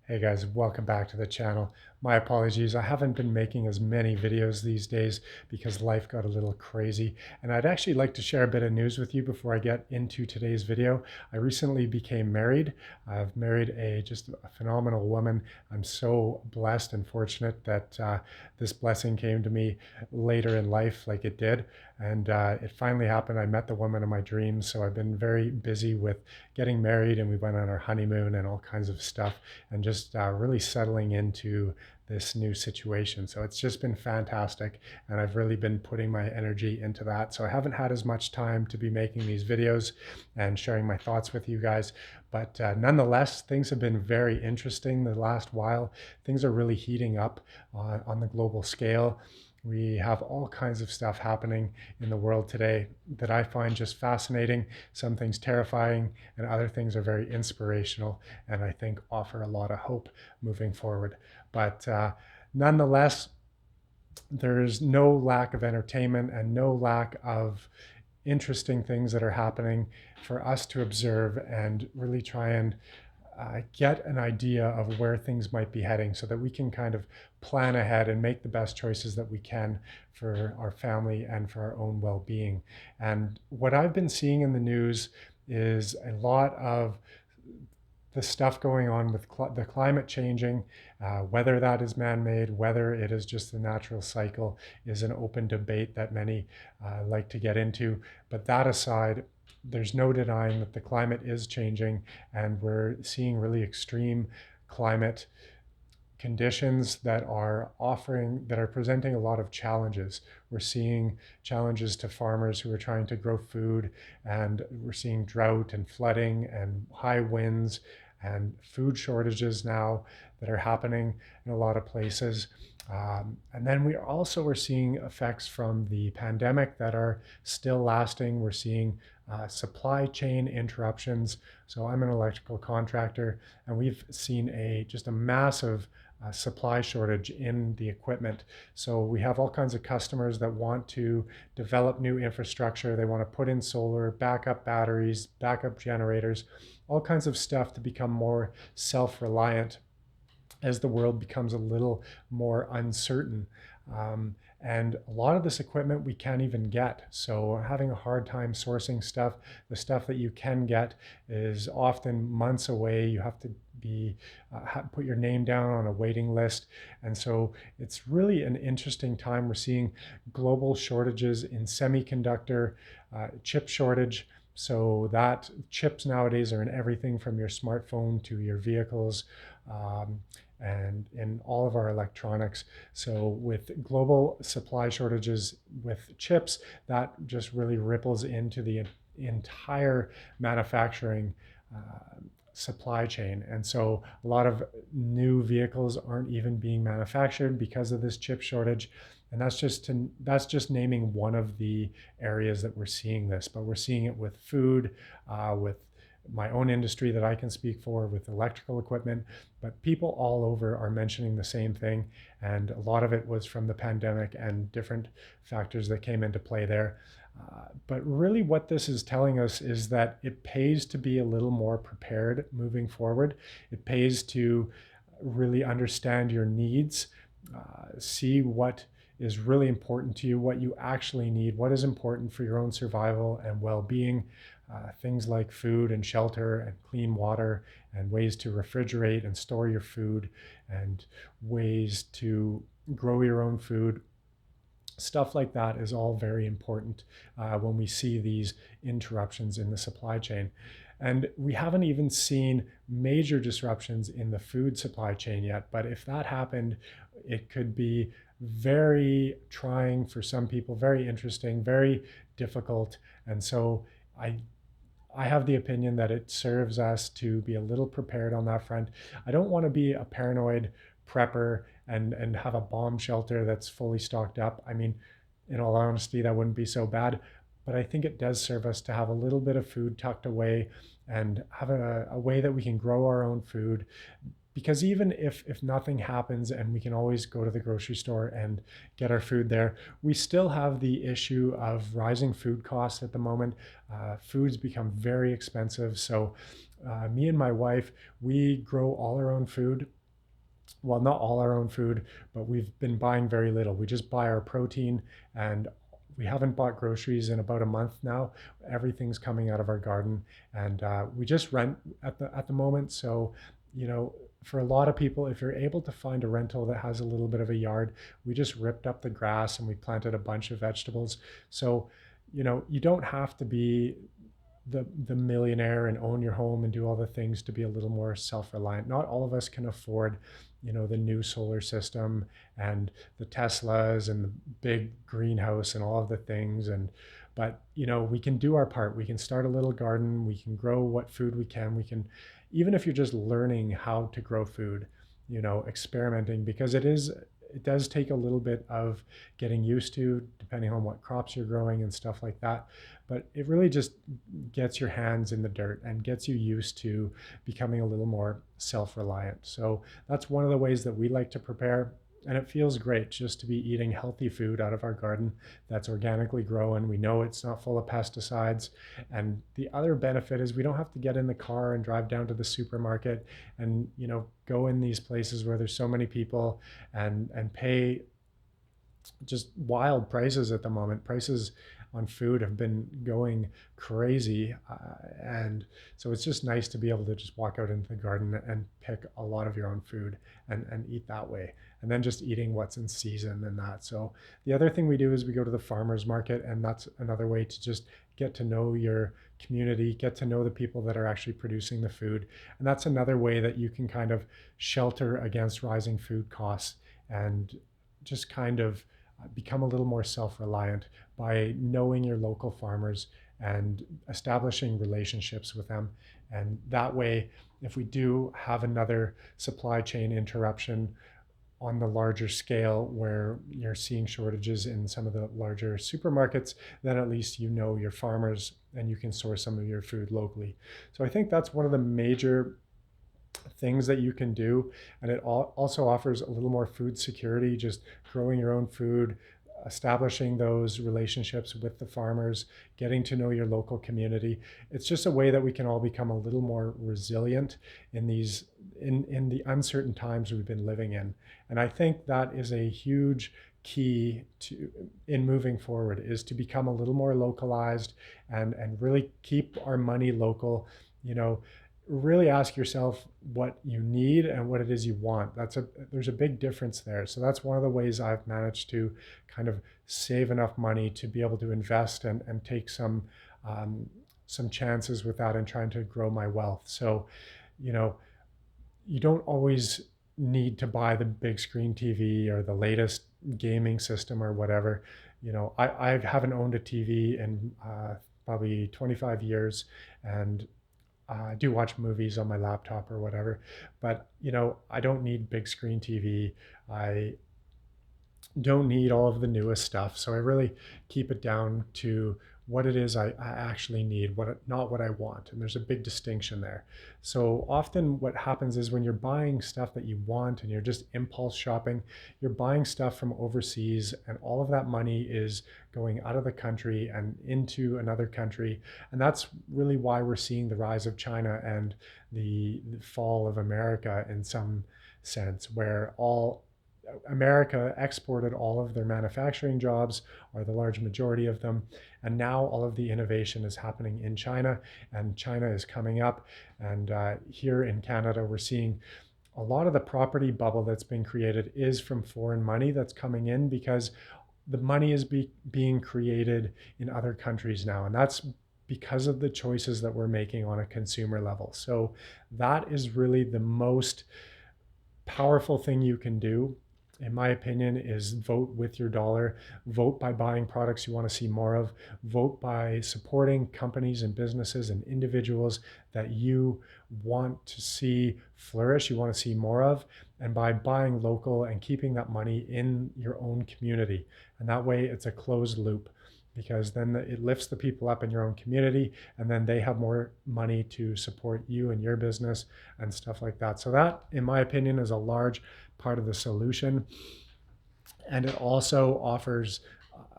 Hey guys, welcome back to the channel. My apologies, I haven't been making as many videos these days because life got a little crazy. And I'd actually like to share a bit of news with you before I get into today's video. I recently became married. I've married just a phenomenal woman. I'm so blessed and fortunate that this blessing came to me later in life like it did. And it finally happened. I met the woman of my dreams. So I've been very busy with getting married, and we went on our honeymoon and all kinds of stuff, and just really settling into this new situation. So it's just been fantastic, and I've really been putting my energy into that. So I haven't had as much time to be making these videos and sharing my thoughts with you guys, but nonetheless, things have been very interesting the last while. Things are really heating up on the global scale. We have all kinds of stuff happening in the world today that I find just fascinating. Some things terrifying, and other things are very inspirational, and I think offer a lot of hope moving forward. But nonetheless, there's no lack of entertainment and no lack of interesting things that are happening for us to observe and really try and get an idea of where things might be heading so that we can kind of plan ahead and make the best choices that we can for our family and for our own well-being. And what I've been seeing in the news is a lot of the stuff going on with the climate changing, whether that is man-made, whether it is just the natural cycle, is an open debate that many like to get into. But that aside, there's no denying that the climate is changing, and we're seeing really extreme climate conditions that are presenting a lot of challenges. We're seeing challenges to farmers who are trying to grow food, and we're seeing drought and flooding and high winds and food shortages now that are happening in a lot of places. And then we're seeing effects from the pandemic that are still lasting. We're seeing supply chain interruptions. So I'm an electrical contractor, and we've seen just a massive supply shortage in the equipment. So we have all kinds of customers that want to develop new infrastructure. They want to put in solar, backup batteries, backup generators, all kinds of stuff to become more self-reliant as the world becomes a little more uncertain. And a lot of this equipment we can't even get. So we're having a hard time sourcing stuff. The stuff that you can get is often months away. You have to put your name down on a waiting list. And so it's really an interesting time. We're seeing global shortages in semiconductor, chip shortage. So that chips nowadays are in everything from your smartphone to your vehicles, and in all of our electronics. So with global supply shortages with chips, that just really ripples into the entire manufacturing supply chain. And so a lot of new vehicles aren't even being manufactured because of this chip shortage. And that's just naming one of the areas that we're seeing this, but we're seeing it with food, with my own industry that I can speak for, with electrical equipment, but people all over are mentioning the same thing. And a lot of it was from the pandemic and different factors that came into play there. But really what this is telling us is that it pays to be a little more prepared moving forward. It pays to really understand your needs, see what is really important to you, what you actually need, what is important for your own survival and well-being. Things like food and shelter and clean water, and ways to refrigerate and store your food, and ways to grow your own food. Stuff like that is all very important when we see these interruptions in the supply chain. And we haven't even seen major disruptions in the food supply chain yet, but if that happened, it could be very trying for some people, very interesting, very difficult. And so I have the opinion that it serves us to be a little prepared on that front. I don't want to be a paranoid prepper and have a bomb shelter that's fully stocked up. I mean, in all honesty, that wouldn't be so bad. But I think it does serve us to have a little bit of food tucked away and have a way that we can grow our own food, because even if nothing happens and we can always go to the grocery store and get our food there, we still have the issue of rising food costs at the moment. Food's become very expensive. So Me and my wife, we grow all our own food. Well, not all our own food, but we've been buying very little. We just buy our protein, and we haven't bought groceries in about a month now. Everything's coming out of our garden, and we just rent at the moment. So, you know, for a lot of people, if you're able to find a rental that has a little bit of a yard, we just ripped up the grass and we planted a bunch of vegetables. So, you don't have to be the millionaire and own your home and do all the things to be a little more self-reliant. Not all of us can afford, the new solar system and the Teslas and the big greenhouse and all of the things. But we can do our part. We can start a little garden. We can grow what food we can. We can, even if you're just learning how to grow food, experimenting, because it does take a little bit of getting used to, depending on what crops you're growing and stuff like that. But it really just gets your hands in the dirt and gets you used to becoming a little more self-reliant. So that's one of the ways that we like to prepare. And it feels great just to be eating healthy food out of our garden that's organically grown. We know it's not full of pesticides. And the other benefit is we don't have to get in the car and drive down to the supermarket and, go in these places where there's so many people and pay just wild prices at the moment. Prices on food have been going crazy. And so it's just nice to be able to just walk out into the garden and pick a lot of your own food and eat that way. And then just eating what's in season and that. So the other thing we do is we go to the farmer's market, and that's another way to just get to know your community, get to know the people that are actually producing the food. And that's another way that you can kind of shelter against rising food costs and just kind of become a little more self-reliant by knowing your local farmers and establishing relationships with them. And that way, if we do have another supply chain interruption on the larger scale where you're seeing shortages in some of the larger supermarkets, then at least your farmers and you can source some of your food locally. So I think that's one of the major things that you can do. And it also offers a little more food security, just growing your own food, establishing those relationships with the farmers, getting to know your local community. It's just a way that we can all become a little more resilient in the uncertain times we've been living in. And I think that is a huge key in moving forward, is to become a little more localized and really keep our money local. Really ask yourself what you need and what it is you want. There's a big difference there. So that's one of the ways I've managed to kind of save enough money to be able to invest and take some chances with that and trying to grow my wealth. So, you don't always need to buy the big screen TV or the latest gaming system or whatever. I haven't owned a TV in probably 25 years, and I do watch movies on my laptop or whatever, but I don't need big screen TV. I don't need all of the newest stuff. So I really keep it down to what it is I actually need, not what I want. And there's a big distinction there. So often what happens is when you're buying stuff that you want and you're just impulse shopping, you're buying stuff from overseas, and all of that money is going out of the country and into another country. And that's really why we're seeing the rise of China and the fall of America in some sense, where America exported all of their manufacturing jobs, or the large majority of them, and now all of the innovation is happening in China, and China is coming up. And here in Canada, we're seeing a lot of the property bubble that's been created is from foreign money that's coming in, because the money is being created in other countries now, and that's because of the choices that we're making on a consumer level. So that is really the most powerful thing you can do, in my opinion, is vote with your dollar. Vote by buying products you want to see more of. Vote by supporting companies and businesses and individuals that you want to see flourish, you want to see more of, and by buying local and keeping that money in your own community. And that way it's a closed loop, because then it lifts the people up in your own community, and then they have more money to support you and your business and stuff like that. So that, in my opinion, is a large part of the solution. And it also offers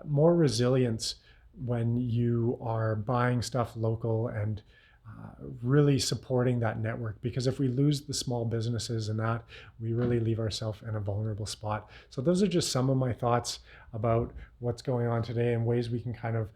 more resilience when you are buying stuff local and really supporting that network, because if we lose the small businesses and that, we really leave ourselves in a vulnerable spot. So those are just some of my thoughts about what's going on today and ways we can kind of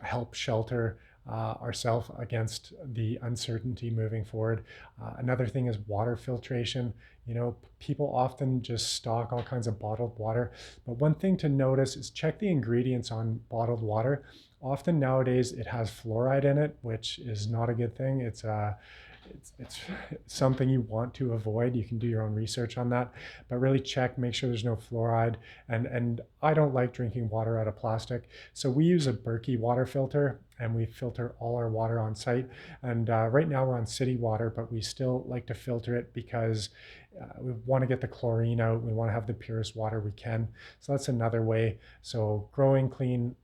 help shelter ourselves against the uncertainty moving forward. Another thing is water filtration. You know, people often just stock all kinds of bottled water, but one thing to notice is check the ingredients on bottled water. Often nowadays it has fluoride in it, which is not a good thing. It's something you want to avoid. You can do your own research on that, but really check, make sure there's no fluoride. And I don't like drinking water out of plastic, so we use a Berkey water filter, and we filter all our water on site. And right now we're on city water, but we still like to filter it because we want to get the chlorine out. We want to have the purest water we can. So that's another way. So growing clean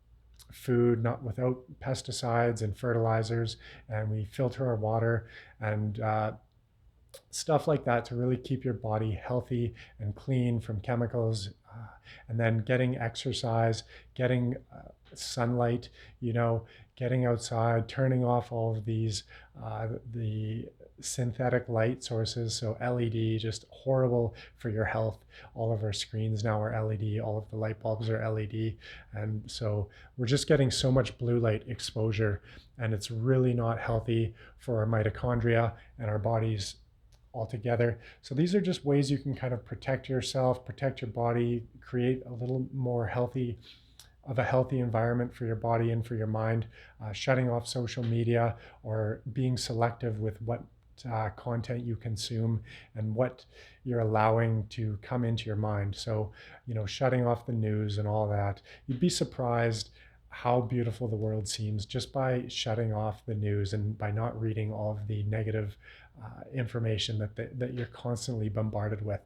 food, not without pesticides and fertilizers, and we filter our water and stuff like that to really keep your body healthy and clean from chemicals. And then getting exercise, getting sunlight, you know, getting outside, turning off all of these, the synthetic light sources. So LED, just horrible for your health. All of our screens now are LED, all of the light bulbs are LED. And so we're just getting so much blue light exposure, and it's really not healthy for our mitochondria and our bodies altogether. So these are just ways you can kind of protect yourself, protect your body, create a little more healthy environment for your body and for your mind. Shutting off social media, or being selective with what content you consume and what you're allowing to come into your mind. So, you know, shutting off the news and all that. You'd be surprised how beautiful the world seems just by shutting off the news and by not reading all of the negative information that you're constantly bombarded with.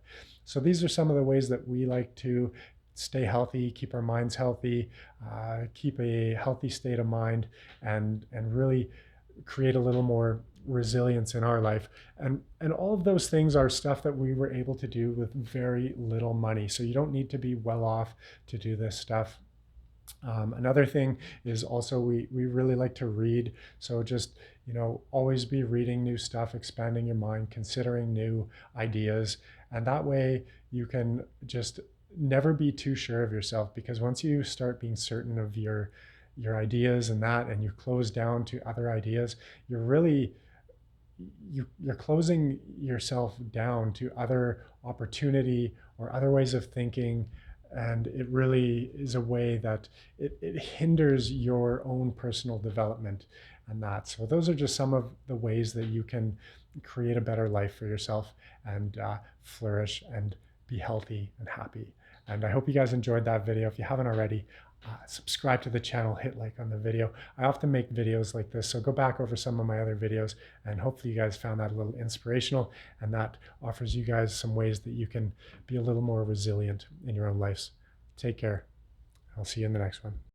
So these are some of the ways that we like to stay healthy, keep our minds healthy, keep a healthy state of mind, and really create a little more resilience in our life. And all of those things are stuff that we were able to do with very little money. So you don't need to be well off to do this stuff. Another thing is also we really like to read. So just, you know, always be reading new stuff, expanding your mind, considering new ideas. And that way you can just never be too sure of yourself, because once you start being certain of your ideas and that, and you close down to other ideas, you're really you're closing yourself down to other opportunity or other ways of thinking. And it really is a way that it hinders your own personal development and that. So those are just some of the ways that you can create a better life for yourself and flourish and be healthy and happy. And I hope you guys enjoyed that video. If you haven't already, subscribe to the channel, hit like on the video. I often make videos like this, so go back over some of my other videos, and hopefully you guys found that a little inspirational, and that offers you guys some ways that you can be a little more resilient in your own lives. Take care. I'll see you in the next one.